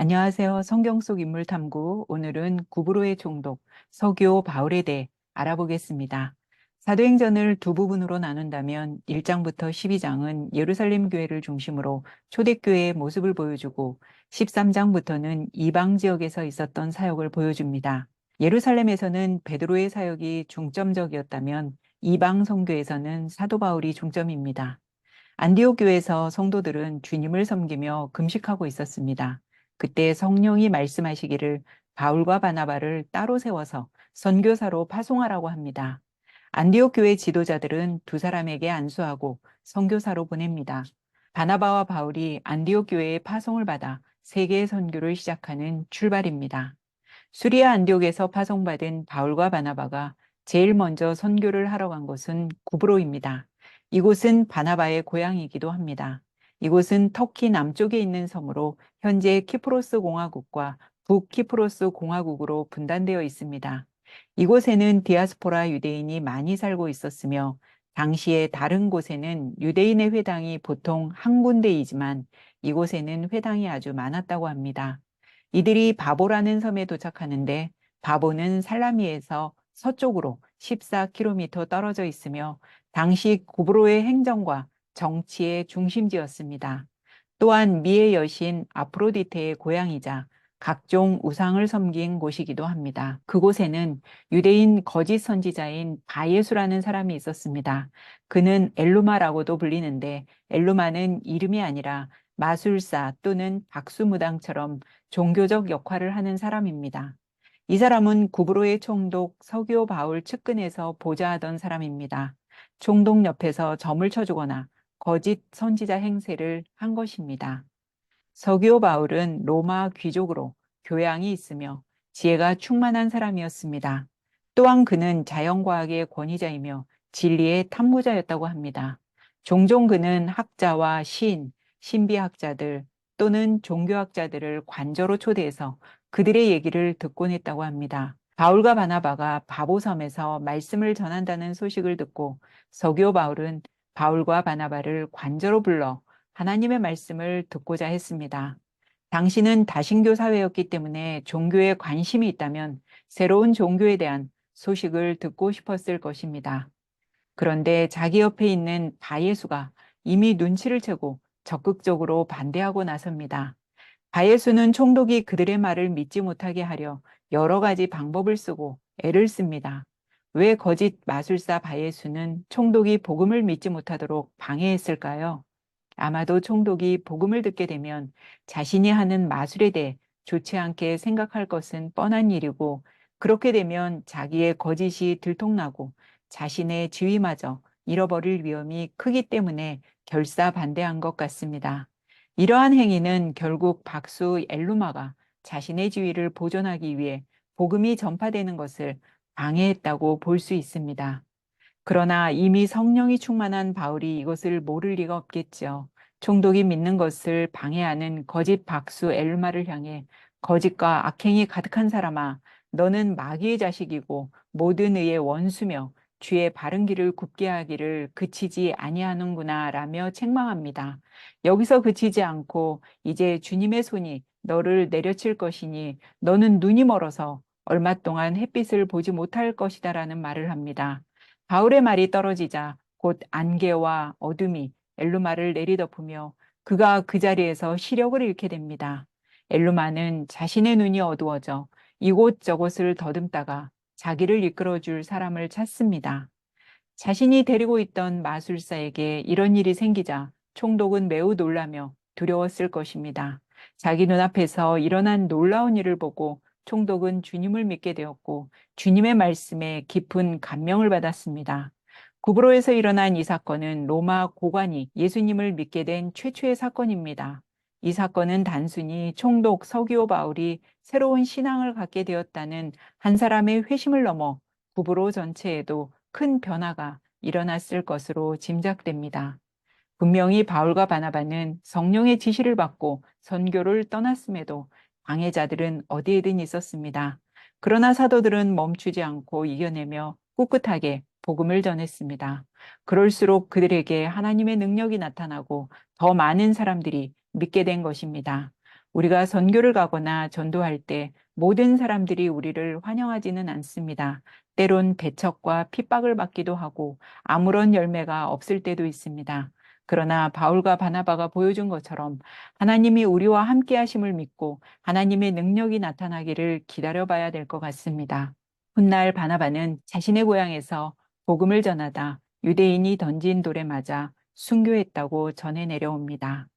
안녕하세요. 성경 속 인물 탐구. 오늘은 구브로의 총독 서기오 바울에 대해 알아보겠습니다. 사도행전을 두 부분으로 나눈다면 1장부터 12장은 예루살렘 교회를 중심으로 초대교회의 모습을 보여주고 13장부터는 이방 지역에서 있었던 사역을 보여줍니다. 예루살렘에서는 베드로의 사역이 중점적이었다면 이방 선교에서는 사도 바울이 중점입니다. 안디옥 교회에서 성도들은 주님을 섬기며 금식하고 있었습니다. 그때 성령이 말씀하시기를 바울과 바나바를 따로 세워서 선교사로 파송하라고 합니다. 안디옥 교회 지도자들은 두 사람에게 안수하고 선교사로 보냅니다. 바나바와 바울이 안디옥 교회의 파송을 받아 세계 선교를 시작하는 출발입니다. 수리아 안디옥에서 파송받은 바울과 바나바가 제일 먼저 선교를 하러 간 곳은 구브로입니다. 이곳은 바나바의 고향이기도 합니다. 이곳은 터키 남쪽에 있는 섬으로 현재 키프로스 공화국과 북키프로스 공화국으로 분단되어 있습니다. 이곳에는 디아스포라 유대인이 많이 살고 있었으며 당시에 다른 곳에는 유대인의 회당이 보통 한 군데이지만 이곳에는 회당이 아주 많았다고 합니다. 이들이 바보라는 섬에 도착하는데 바보는 살라미에서 서쪽으로 14km 떨어져 있으며 당시 구브로의 행정과 정치의 중심지였습니다. 또한 미의 여신 아프로디테의 고향이자 각종 우상을 섬긴 곳이기도 합니다. 그곳에는 유대인 거짓 선지자인 바예수라는 사람이 있었습니다. 그는 엘루마라고도 불리는데 엘루마는 이름이 아니라 마술사 또는 박수무당처럼 종교적 역할을 하는 사람입니다. 이 사람은 구브로의 총독 서기오 바울 측근에서 보좌하던 사람입니다. 총독 옆에서 점을 쳐주거나 거짓 선지자 행세를 한 것입니다. 서기오 바울은 로마 귀족으로 교양이 있으며 지혜가 충만한 사람이었습니다. 또한 그는 자연과학의 권위자이며 진리의 탐구자였다고 합니다. 종종 그는 학자와 시인, 신비학자들 또는 종교학자들을 관저로 초대해서 그들의 얘기를 듣곤 했다고 합니다. 바울과 바나바가 바보섬에서 말씀을 전한다는 소식을 듣고 서기오 바울은 바울과 바나바를 관저로 불러 하나님의 말씀을 듣고자 했습니다. 당신은 다신교 사회였기 때문에 종교에 관심이 있다면 새로운 종교에 대한 소식을 듣고 싶었을 것입니다. 그런데 자기 옆에 있는 바예수가 이미 눈치를 채고 적극적으로 반대하고 나섭니다. 바예수는 총독이 그들의 말을 믿지 못하게 하려 여러 가지 방법을 쓰고 애를 씁니다. 왜 거짓 마술사 바예수는 총독이 복음을 믿지 못하도록 방해했을까요? 아마도 총독이 복음을 듣게 되면 자신이 하는 마술에 대해 좋지 않게 생각할 것은 뻔한 일이고 그렇게 되면 자기의 거짓이 들통나고 자신의 지위마저 잃어버릴 위험이 크기 때문에 결사반대한 것 같습니다. 이러한 행위는 결국 박수 엘루마가 자신의 지위를 보존하기 위해 복음이 전파되는 것을 방해했다고 볼 수 있습니다. 그러나 이미 성령이 충만한 바울이 이것을 모를 리가 없겠죠. 총독이 믿는 것을 방해하는 거짓 박수 엘마를 향해 거짓과 악행이 가득한 사람아, 너는 마귀의 자식이고 모든 의의 원수며 주의 바른 길을 굽게 하기를 그치지 아니하는구나 라며 책망합니다. 여기서 그치지 않고 이제 주님의 손이 너를 내려칠 것이니 너는 눈이 멀어서 얼마 동안 햇빛을 보지 못할 것이다라는 말을 합니다. 바울의 말이 떨어지자 곧 안개와 어둠이 엘루마를 내리덮으며 그가 그 자리에서 시력을 잃게 됩니다. 엘루마는 자신의 눈이 어두워져 이곳저곳을 더듬다가 자기를 이끌어줄 사람을 찾습니다. 자신이 데리고 있던 마술사에게 이런 일이 생기자 총독은 매우 놀라며 두려웠을 것입니다. 자기 눈앞에서 일어난 놀라운 일을 보고 총독은 주님을 믿게 되었고 주님의 말씀에 깊은 감명을 받았습니다. 구브로에서 일어난 이 사건은 로마 고관이 예수님을 믿게 된 최초의 사건입니다. 이 사건은 단순히 총독 서기오 바울이 새로운 신앙을 갖게 되었다는 한 사람의 회심을 넘어 구브로 전체에도 큰 변화가 일어났을 것으로 짐작됩니다. 분명히 바울과 바나바는 성령의 지시를 받고 선교를 떠났음에도 방해자들은 어디에든 있었습니다. 그러나 사도들은 멈추지 않고 이겨내며 꿋꿋하게 복음을 전했습니다. 그럴수록 그들에게 하나님의 능력이 나타나고 더 많은 사람들이 믿게 된 것입니다. 우리가 선교를 가거나 전도할 때 모든 사람들이 우리를 환영하지는 않습니다. 때론 배척과 핍박을 받기도 하고 아무런 열매가 없을 때도 있습니다. 그러나 바울과 바나바가 보여준 것처럼 하나님이 우리와 함께 하심을 믿고 하나님의 능력이 나타나기를 기다려봐야 될 것 같습니다. 훗날 바나바는 자신의 고향에서 복음을 전하다 유대인이 던진 돌에 맞아 순교했다고 전해 내려옵니다.